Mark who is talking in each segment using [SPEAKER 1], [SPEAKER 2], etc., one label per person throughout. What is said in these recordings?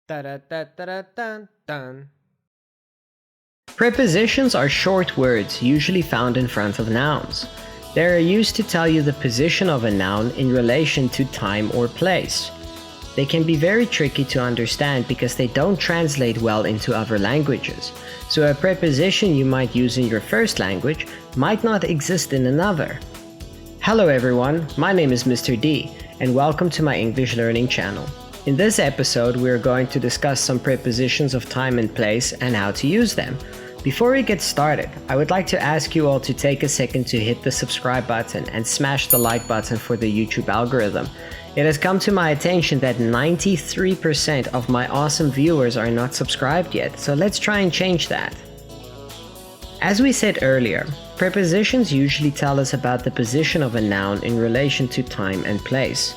[SPEAKER 1] Da-da-da-da-da-dun-dun.
[SPEAKER 2] Prepositions are short words usually found in front of nouns. They are used to tell you the position of a noun in relation to time or place. They can be very tricky to understand because they don't translate well into other languages, so a preposition you might use in your first language might not exist in another. Hello everyone, my name is Mr.D, and welcome to my English learning channel. In this episode, we are going to discuss some prepositions of time and place and how to use them. Before we get started, I would like to ask you all to take a second to hit the subscribe button and smash the like button for the YouTube algorithm. It has come to my attention that 93% of my awesome viewers are not subscribed yet, so let's try and change that. As we said earlier, prepositions usually tell us about the position of a noun in relation to time and place.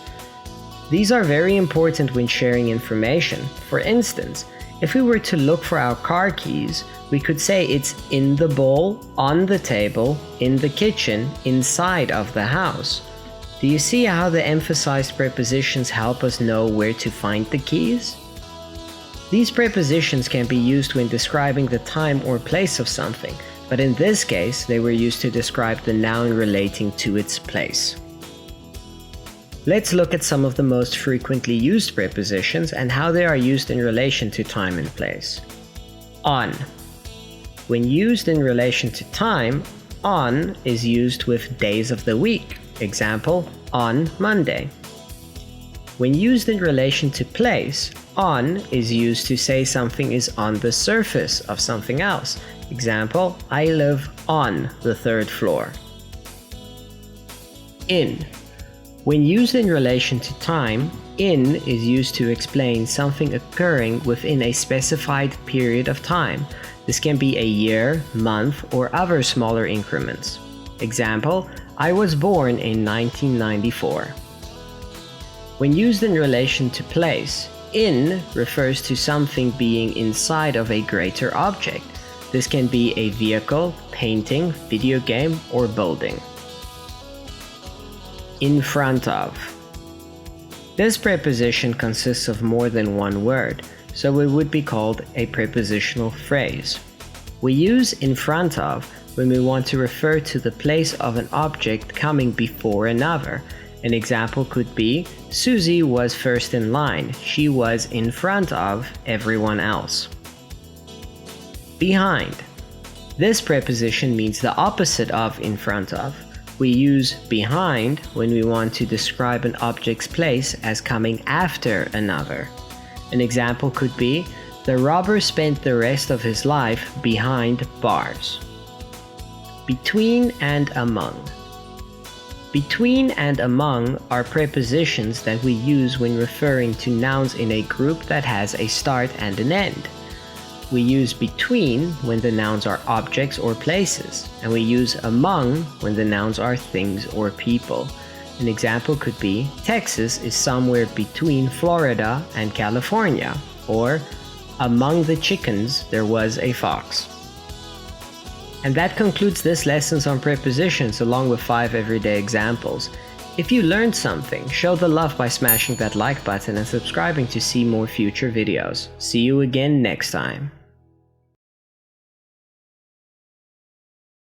[SPEAKER 2] These are very important when sharing information. For instance, if we were to look for our car keys, we could say it's in the bowl, on the table, in the kitchen, inside of the house. Do you see how the emphasized prepositions help us know where to find the keys? These prepositions can be used when describing the time or place of something, but in this case, they were used to describe the noun relating to its place. Let's look at some of the most frequently used prepositions and how they are used in relation to time and place. On. When used in relation to time, on is used with days of the week. Example, on Monday. When used in relation to place, on is used to say something is on the surface of something else. Example, I live on the 3rd floor. In. When used in relation to time, in is used to explain something occurring within a specified period of time. This can be a year, month, or other smaller increments. Example, I was born in 1994. When used in relation to place, in refers to something being inside of a greater object. This can be a vehicle, painting, video game, or building. In front of. This preposition consists of more than one word, so it would be called a prepositional phrase. We use in front of when we want to refer to the place of an object coming before another. An example could be, Susie was first in line. She was in front of everyone else. Behind. This preposition means the opposite of in front of. We use behind when we want to describe an object's place as coming after another. An example could be, the robber spent the rest of his life behind bars. Between and among. Between and among are prepositions that we use when referring to nouns in a group that has a start and an end. We use between when the nouns are objects or places, and we use among when the nouns are things or people. An example could be, Texas is somewhere between Florida and California, or among the chickens there was a fox. And that concludes this lessons on prepositions along with 5 everyday examples. If you learned something, show the love by smashing that like button and subscribing to see more future videos. See you again next time.